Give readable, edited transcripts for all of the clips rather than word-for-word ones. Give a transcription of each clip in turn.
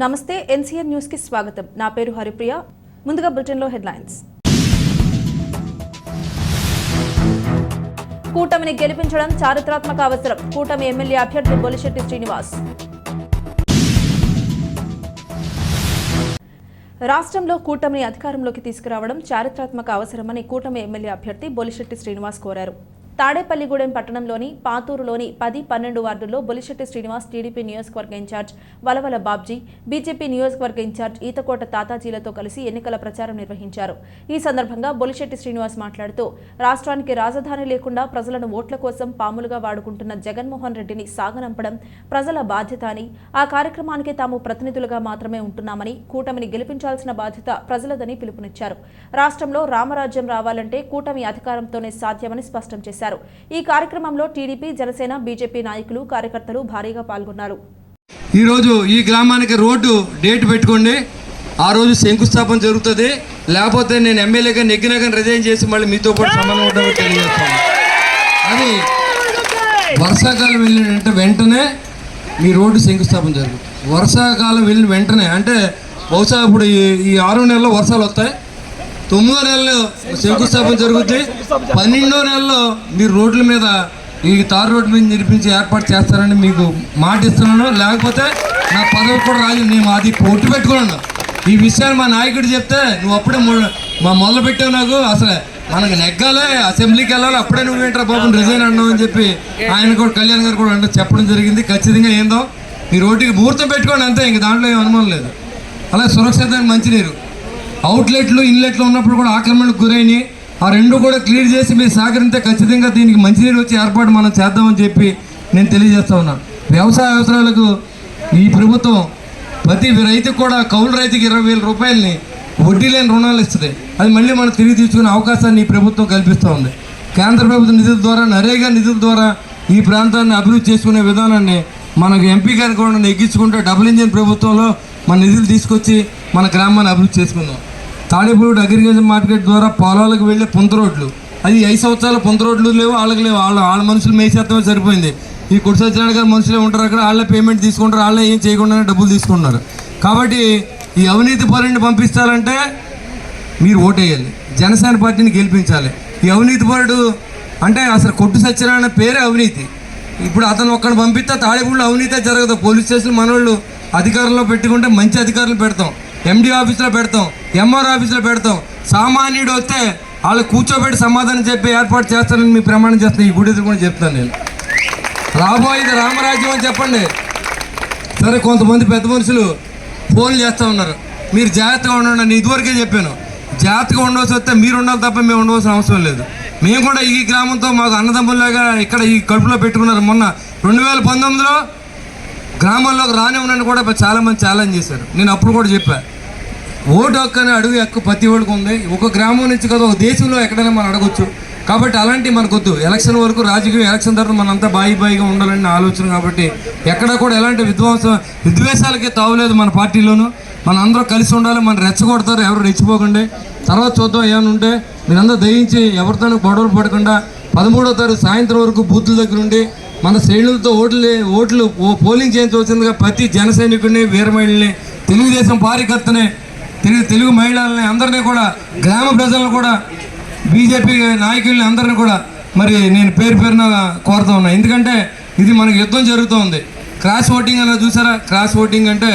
నమస్తే NCR news కి స్వాగతం. నా పేరు హరిప్రియ. ముందుగా బులెటిన్ లో హెడ్లైన్స్. కూటమిని గెలిపించడం చారిత్రాత్మక అవసరం. కూటమి ఎమ్మెల్యే అభ్యర్థి బొలిశెట్టి శ్రీనివాస్. రాష్ట్రంలో కూటమిని అధికారంలోకి తీసుకురావడం చారిత్రాత్మక అవసరమని కూటమి ఎమ్మెల్యే అభ్యర్థి బొలిశెట్టి శ్రీనివాస్ కోరారు. తాడేపల్లిగూడెం పట్టణంలోని పాతూరులోని 10-12 వార్డుల్లో బొలిశెట్టి శ్రీనివాస్ టీడీపీ నియోజకవర్గ ఇన్ఛార్జ్ వలవల బాబ్జీ, బీజేపీ నియోజకవర్గ ఇన్ఛార్జ్ ఈతకోట తాతాజీలతో కలిసి ఎన్నికల ప్రచారం నిర్వహించారు. ఈ సందర్భంగా బొలిశెట్టి శ్రీనివాస్ మాట్లాడుతూ రాష్ట్రానికి రాజధాని లేకుండా ప్రజలను ఓట్ల కోసం పాములుగా వాడుకుంటున్న జగన్మోహన్ రెడ్డిని సాగనంపడం ప్రజల బాధ్యత అని, ఆ కార్యక్రమానికి తాము ప్రతినిధులుగా మాత్రమే ఉంటున్నామని, కూటమిని గెలిపించాల్సిన బాధ్యత ప్రజలదని పిలుపునిచ్చారు. రాష్ట్రంలో రామరాజ్యం రావాలంటే కూటమి అధికారంతోనే సాధ్యమని స్పష్టం చేశారు. ఈ కార్యక్రమంలో టీడీపీ, జనసేన, బీజేపీ నాయకులు, కార్యకర్తలు భారీగా పాల్గొన్నారు. ఈ రోజు ఈ గ్రామానికి రోడ్డు డేట్ పెట్టుకోండి. ఆ రోజు శంకుస్థాపన జరుగుతుంది. లేకపోతే నేను ఎమ్మెల్యేగా నెగ్గినాగా రిజైన్ చేసి మళ్ళీ మీతో పాటు సంబంధం ఉండడం తెలియజేస్తాను. అది వర్షాకాలం వెళ్ళిన వెంటనే మీ రోడ్డు శంకుస్థాపన జరుగుతుంది. వర్షాకాలం వెళ్ళిన వెంటనే అంటే బహుశా ఇప్పుడు ఈ 6 నెలల్లో వర్షాలు వస్తాయి. 9వ నెలలో శంకుస్థాపన జరుగుతుంది. 12వ నెలలో మీరు రోడ్ల మీద ఈ తారు రోడ్డు మీద నిర్మించి ఏర్పాటు చేస్తారని మీకు మాట ఇస్తున్నాను. లేకపోతే నా పదవి కూడా రాజు, నేను అది పొట్టు పెట్టుకున్నాను. ఈ విషయాన్ని మా నాయకుడు చెప్తే నువ్వు అప్పుడే మొదలు పెట్టావు. నాకు అసలు మనకు నెగ్గాలి, అసెంబ్లీకి వెళ్ళాలి, అప్పుడే నువ్వు ఏంట్రా బాబు రిజైన్ అన్నావు అని చెప్పి ఆయన కూడా కళ్యాణ్ గారు కూడా అంటే చెప్పడం జరిగింది. ఖచ్చితంగా ఏందో ఈ రోడ్డుకి ముహూర్తం పెట్టుకోండి, అంతే. ఇంక దాంట్లో ఏం అనుమానం లేదు. అలాగే సురక్షితమైన మంచినీరు, అవుట్లెట్లు, ఇన్లెట్లు ఉన్నప్పుడు కూడా ఆక్రమణకు గురైనవి, ఆ రెండు కూడా క్లియర్ చేసి మీరు సహకరిస్తే ఖచ్చితంగా దీనికి మంచినీరు వచ్చి ఏర్పాటు మనం చేద్దామని చెప్పి నేను తెలియజేస్తా ఉన్నాను. వ్యవసాయ అవసరాలకు ఈ ప్రభుత్వం ప్రతి రైతుకు కూడా కౌలు రైతుకి 20,000 రూపాయలని వడ్డీ లేని రుణాలు ఇస్తుంది. అది మళ్ళీ మనం తిరిగి తీసుకునే అవకాశాన్ని ఈ ప్రభుత్వం కల్పిస్తూ ఉంది. కేంద్ర ప్రభుత్వ నిధుల ద్వారా, నరేగా నిధుల ద్వారా ఈ ప్రాంతాన్ని అభివృద్ధి చేసుకునే విధానాన్ని మనకు ఎంపీ గారిని కూడా నెగ్గించుకుంటే డబుల్ ఇంజిన్ ప్రభుత్వంలో మన నిధులు తీసుకొచ్చి మన గ్రామాన్ని అభివృద్ధి చేసుకుందాం. తాడేపల్లి అగ్రికల్చర్ మార్కెట్ ద్వారా పొలాలకు వెళ్ళే పొంత రోడ్లు, అది 5 సంవత్సరాల పొంత రోడ్లు లేవు, వాళ్ళకి లేవు. వాళ్ళ మనుషులు మేసేత్తమే సరిపోయింది. ఈ కుడి సత్యనారాయణ గారు మనుషులే ఉంటారు అక్కడ, వాళ్ళే పేమెంట్ తీసుకుంటారు, వాళ్ళే ఏం చేయకుండానే డబ్బులు తీసుకుంటున్నారు. కాబట్టి ఈ అవినీతి పరుడిని పంపిస్తారంటే మీరు ఓటేయాలి, జనసేన పార్టీని గెలిపించాలి. ఈ అవినీతి పరుడు అంటే అసలు కొట్టు సత్యనారాయణ పేరే అవినీతి. ఇప్పుడు అతను ఒక్కడిని పంపిస్తే తాడేపల్లిలో అవినీతే జరగదు. పోలీస్ స్టేషన్ మనోళ్ళు అధికారంలో పెట్టుకుంటే మంచి అధికారులు పెడతాం, ఎండి ఆఫీస్లో పెడతాం, ఎంఆర్ ఆఫీస్లో పెడతాం. సామాన్యుడు వస్తే వాళ్ళు కూర్చోబెట్టి సమాధానం చెప్పి ఏర్పాటు చేస్తానని మీ ప్రమాణం చేస్తాను. ఈ గుడి కూడా చెప్తాను నేను. రాబోయేది రామరాజ్యం అని చెప్పండి. సరే, కొంతమంది పెద్ద మనుషులు ఫోన్లు చేస్తూ ఉన్నారు, మీరు జాగ్రత్తగా ఉండండి. నేను ఇదివరకే చెప్పాను, జాగ్రత్తగా ఉండవలసి వస్తే మీరు ఉండాలి తప్ప మేము ఉండవలసిన అవసరం లేదు. మేము కూడా ఈ గ్రామంతో మాకు అన్నదమ్ముల్లాగా ఇక్కడ ఈ కడుపులో పెట్టుకున్నారు. మొన్న 2019లో గ్రామాల్లోకి రానివ్వనని కూడా చాలామంది ఛాలెంజ్ చేశారు. నేను అప్పుడు కూడా చెప్పాను, ఓటు హక్కు అనే అడుగు ఎక్కువ ప్రతి ఓడికి ఉంది. ఒక గ్రామం నుంచి కదా ఒక దేశంలో ఎక్కడైనా మనం అడగొచ్చు. కాబట్టి అలాంటివి మనకొద్దు. ఎలక్షన్ వరకు రాజకీయం, ఎలక్షన్ తర్వాత మనంతా బాయిగా ఉండాలని ఆలోచన. కాబట్టి ఎక్కడ కూడా ఎలాంటి విద్వేషాలకి తావులేదు మన పార్టీలోనూ. మన అందరూ కలిసి ఉండాలి. మనం రెచ్చగొడతారు, ఎవరు రెచ్చిపోకండి. తర్వాత చూద్దాం ఏమైనా ఉంటే. మీరందరూ దయించి ఎవరితోనూ గొడవలు పడకుండా 13వ తారీఖు సాయంత్రం వరకు బూతుల దగ్గర ఉండి మన శ్రేణులతో ఓట్లు పోలింగ్ చేయించవలసిందిగా ప్రతి జన సైనికుడిని, వీర మహిళల్ని, తెలుగుదేశం కార్యకర్తని, తెలుగు మహిళల్ని అందరినీ కూడా, గ్రామ ప్రజలను కూడా, బీజేపీ నాయకుల్ని అందరినీ కూడా మరి నేను పేరున కోరుతా ఉన్నా. ఎందుకంటే ఇది మనకి యుద్ధం జరుగుతూ ఉంది. క్రాస్ ఓటింగ్ అలా చూసారా? క్రాస్ ఓటింగ్ అంటే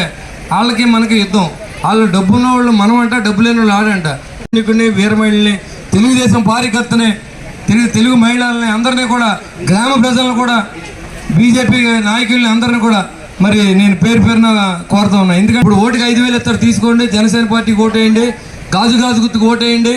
వాళ్ళకి మనకి యుద్ధం. వాళ్ళు డబ్బు ఉన్న వాళ్ళు మనం అంట, డబ్బు లేని వాళ్ళు ఆడంట. సైనికుడిని, వీర మహిళల్ని, తెలుగుదేశం కార్యకర్తని, తెలుగు మహిళల్ని అందరినీ కూడా, గ్రామ ప్రజలను కూడా, బీజేపీ నాయకుల్ని అందరినీ కూడా మరి నేను పేరున కోరుతా ఉన్నా. ఎందుకంటే ఇప్పుడు ఓటుకి 5,000 ఇస్తారు, తీసుకోండి. జనసేన పార్టీకి ఓటేయండి, గాజు గుర్తుకు ఓటేయండి.